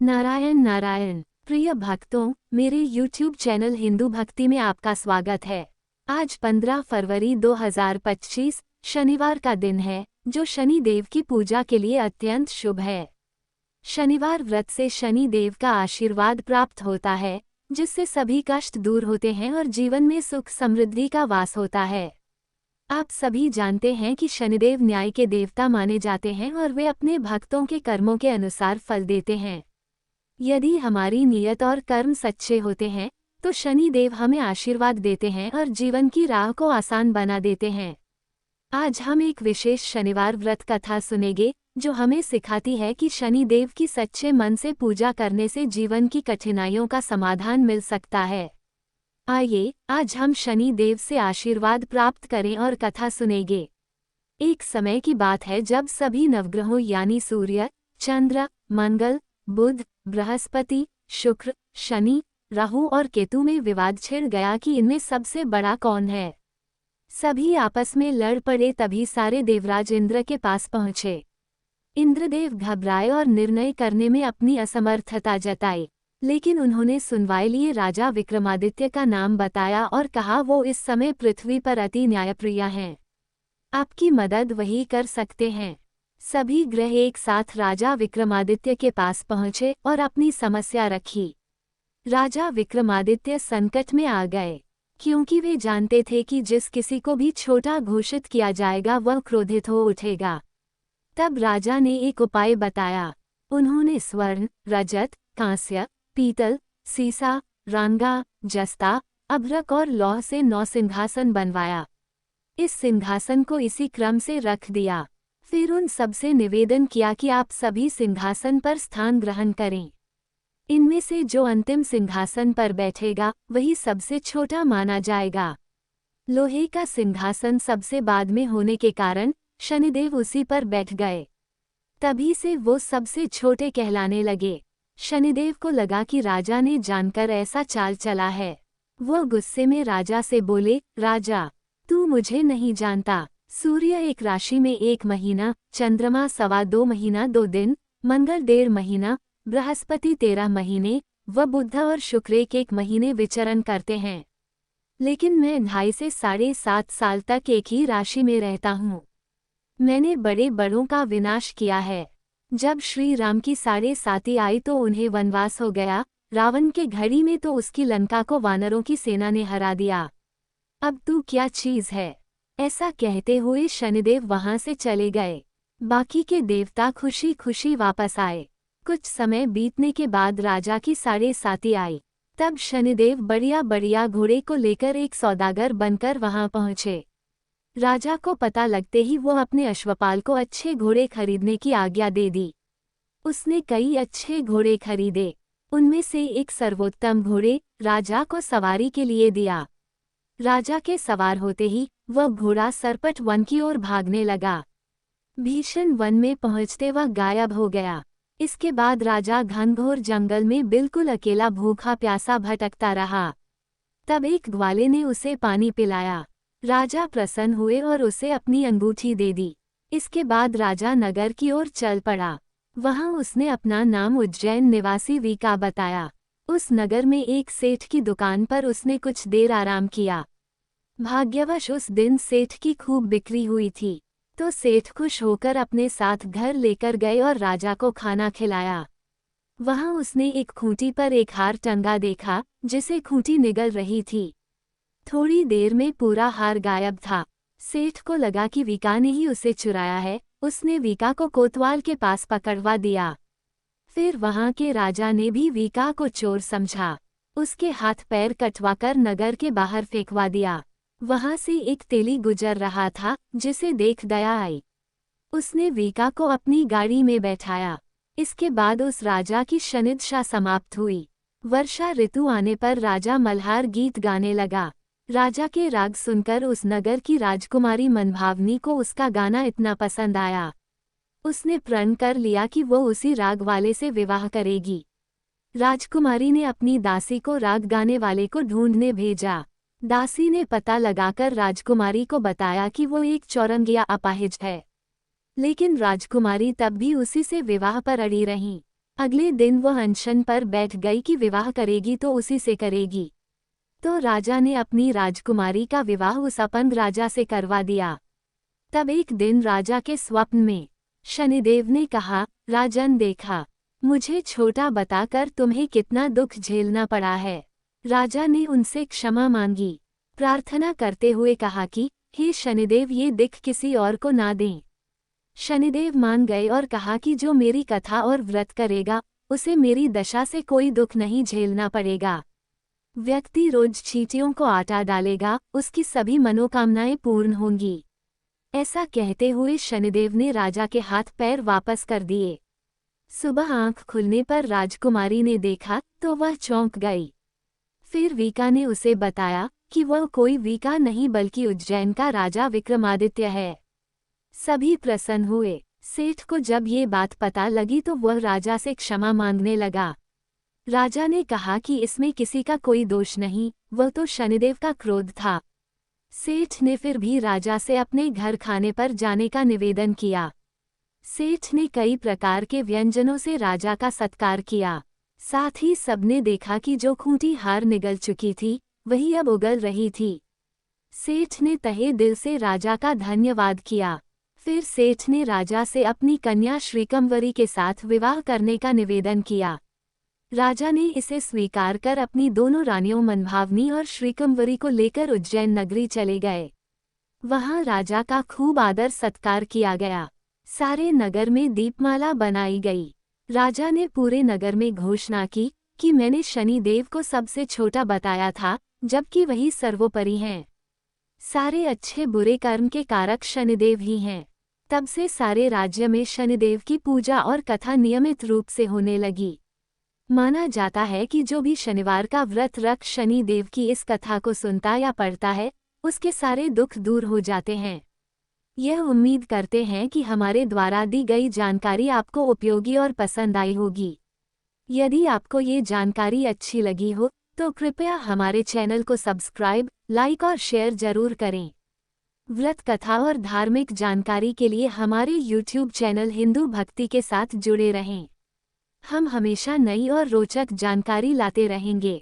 नारायण नारायण। प्रिय भक्तों, मेरे YouTube चैनल हिंदू भक्ति में आपका स्वागत है। आज 15 फरवरी 2025 शनिवार का दिन है, जो शनि देव की पूजा के लिए अत्यंत शुभ है। शनिवार व्रत से शनि देव का आशीर्वाद प्राप्त होता है, जिससे सभी कष्ट दूर होते हैं और जीवन में सुख समृद्धि का वास होता है। आप सभी जानते हैं कि शनिदेव न्याय के देवता माने जाते हैं और वे अपने भक्तों के कर्मों के अनुसार फल देते हैं। यदि हमारी नियत और कर्म सच्चे होते हैं, तो शनि देव हमें आशीर्वाद देते हैं और जीवन की राह को आसान बना देते हैं। आज हम एक विशेष शनिवार व्रत कथा सुनेंगे, जो हमें सिखाती है कि शनि देव की सच्चे मन से पूजा करने से जीवन की कठिनाइयों का समाधान मिल सकता है। आइए, आज हम शनि देव से आशीर्वाद प्राप्त करें और कथा सुनेंगे। एक समय की बात है जब सभी नवग्रहों यानी सूर्य, चंद्र, मंगल, बुध, बृहस्पति, शुक्र, शनि, राहु और केतु में विवाद छिड़ गया कि इनमें सबसे बड़ा कौन है। सभी आपस में लड़ पड़े, तभी सारे देवराज इंद्र के पास पहुंचे। इंद्रदेव घबराए और निर्णय करने में अपनी असमर्थता जताई, लेकिन उन्होंने सुनवाई लिए राजा विक्रमादित्य का नाम बताया और कहा वो इस समय पृथ्वी पर अति न्यायप्रिय हैं। आपकी मदद वही कर सकते हैं। सभी ग्रह एक साथ राजा विक्रमादित्य के पास पहुंचे और अपनी समस्या रखी। राजा विक्रमादित्य संकट में आ गए, क्योंकि वे जानते थे कि जिस किसी को भी छोटा घोषित किया जाएगा वह क्रोधित हो उठेगा। तब राजा ने एक उपाय बताया। उन्होंने स्वर्ण, रजत, कांस्य, पीतल, सीसा, रांगा, जस्ता, अभ्रक और लौह से 9 सिंहासन बनवाया। इस सिंहासन को इसी क्रम से रख दिया। फिर उन सबसे निवेदन किया कि आप सभी सिंहासन पर स्थान ग्रहण करें। इनमें से जो अंतिम सिंहासन पर बैठेगा वही सबसे छोटा माना जाएगा। लोहे का सिंहासन सबसे बाद में होने के कारण शनिदेव उसी पर बैठ गए। तभी से वो सबसे छोटे कहलाने लगे। शनिदेव को लगा कि राजा ने जानकर ऐसा चाल चला है। वो गुस्से में राजा से बोले, राजा, तू मुझे नहीं जानता। सूर्य एक राशि में 1 महीना, चंद्रमा 2.25 महीना 2 दिन, मंगल 1.5 महीना, बृहस्पति 13 महीने व बुध और शुक्र 1 महीने विचरण करते हैं। लेकिन मैं 2.5 से 7.5 साल तक एक ही राशि में रहता हूँ। मैंने बड़े बड़ों का विनाश किया है। जब श्री राम की 7.5 आई तो उन्हें वनवास हो गया। रावण के घड़ी में तो उसकी लंका को वानरों की सेना ने हरा दिया। अब तू क्या चीज है। ऐसा कहते हुए शनिदेव वहां से चले गए। बाकी के देवता खुशी खुशी वापस आए। कुछ समय बीतने के बाद राजा की 7.5 आई। तब शनिदेव बढ़िया बढ़िया घोड़े को लेकर एक सौदागर बनकर वहां पहुंचे। राजा को पता लगते ही वो अपने अश्वपाल को अच्छे घोड़े खरीदने की आज्ञा दे दी। उसने कई अच्छे घोड़े खरीदे। उनमें से एक सर्वोत्तम घोड़े राजा को सवारी के लिए दिया। राजा के सवार होते ही वह घोड़ा सरपट वन की ओर भागने लगा। भीषण वन में पहुंचते वह गायब हो गया। इसके बाद राजा घनघोर जंगल में बिल्कुल अकेला भूखा प्यासा भटकता रहा। तब एक ग्वाले ने उसे पानी पिलाया। राजा प्रसन्न हुए और उसे अपनी अंगूठी दे दी। इसके बाद राजा नगर की ओर चल पड़ा। वहां उसने अपना नाम उज्जैन निवासी वीका बताया। उस नगर में एक सेठ की दुकान पर उसने कुछ देर आराम किया। भाग्यवश उस दिन सेठ की खूब बिक्री हुई थी, तो सेठ खुश होकर अपने साथ घर लेकर गए और राजा को खाना खिलाया। वहां उसने एक खूंटी पर एक हार टंगा देखा, जिसे खूंटी निगल रही थी। थोड़ी देर में पूरा हार गायब था। सेठ को लगा कि वीका ने ही उसे चुराया है। उसने वीका को कोतवाल के पास पकड़वा दिया। फिर वहां के राजा ने भी वीका को चोर समझा। उसके हाथ पैर कटवाकर नगर के बाहर फेंकवा दिया। वहां से एक तेली गुजर रहा था, जिसे देख दया आई। उसने वीका को अपनी गाड़ी में बैठाया। इसके बाद उस राजा की शनिदशा समाप्त हुई। वर्षा ऋतु आने पर राजा मल्हार गीत गाने लगा। राजा के राग सुनकर उस नगर की राजकुमारी मनभावनी को उसका गाना इतना पसंद आया। उसने प्रण कर लिया कि वो उसी राग वाले से विवाह करेगी। राजकुमारी ने अपनी दासी को राग गाने वाले को ढूंढने भेजा। दासी ने पता लगाकर राजकुमारी को बताया कि वो एक चौरंगिया अपाहिज है। लेकिन राजकुमारी तब भी उसी से विवाह पर अड़ी रहीं। अगले दिन वह अनशन पर बैठ गई कि विवाह करेगी तो उसी से करेगी। तो राजा ने अपनी राजकुमारी का विवाह उस अपंग राजा से करवा दिया। तब एक दिन राजा के स्वप्न में शनिदेव ने कहा, राजन देखा, मुझे छोटा बताकर तुम्हें कितना दुख झेलना पड़ा है। राजा ने उनसे क्षमा मांगी, प्रार्थना करते हुए कहा कि हे शनिदेव, ये दिख किसी और को ना दें। शनिदेव मान गए और कहा कि जो मेरी कथा और व्रत करेगा उसे मेरी दशा से कोई दुख नहीं झेलना पड़ेगा। व्यक्ति रोज चींटियों को आटा डालेगा, उसकी सभी मनोकामनाएं पूर्ण होंगी। ऐसा कहते हुए शनिदेव ने राजा के हाथ पैर वापस कर दिए। सुबह आंख खुलने पर राजकुमारी ने देखा तो वह चौंक गई। फिर वीका ने उसे बताया कि वह कोई वीका नहीं बल्कि उज्जैन का राजा विक्रमादित्य है। सभी प्रसन्न हुए। सेठ को जब ये बात पता लगी तो वह राजा से क्षमा मांगने लगा। राजा ने कहा कि इसमें किसी का कोई दोष नहीं, वह तो शनिदेव का क्रोध था। सेठ ने फिर भी राजा से अपने घर खाने पर जाने का निवेदन किया। सेठ ने कई प्रकार के व्यंजनों से राजा का सत्कार किया। साथ ही सबने देखा कि जो खूंटी हार निगल चुकी थी वही अब उगल रही थी। सेठ ने तहे दिल से राजा का धन्यवाद किया। फिर सेठ ने राजा से अपनी कन्या श्रीकंवरी के साथ विवाह करने का निवेदन किया। राजा ने इसे स्वीकार कर अपनी दोनों रानियों मनभावनी और श्रीकंवरी को लेकर उज्जैन नगरी चले गए। वहां राजा का खूब आदर सत्कार किया गया। सारे नगर में दीपमाला बनाई गई। राजा ने पूरे नगर में घोषणा की कि मैंने शनिदेव को सबसे छोटा बताया था, जबकि वही सर्वोपरि हैं। सारे अच्छे बुरे कर्म के कारक शनिदेव ही हैं। तब से सारे राज्य में शनिदेव की पूजा और कथा नियमित रूप से होने लगी। माना जाता है कि जो भी शनिवार का व्रत रख शनिदेव की इस कथा को सुनता या पढ़ता है, उसके सारे दुख दूर हो जाते हैं। यह उम्मीद करते हैं कि हमारे द्वारा दी गई जानकारी आपको उपयोगी और पसंद आई होगी। यदि आपको ये जानकारी अच्छी लगी हो तो कृपया हमारे चैनल को सब्सक्राइब, लाइक और शेयर जरूर करें। व्रत कथा और धार्मिक जानकारी के लिए हमारे YouTube चैनल हिंदू भक्ति के साथ जुड़े रहें। हम हमेशा नई और रोचक जानकारी लाते रहेंगे।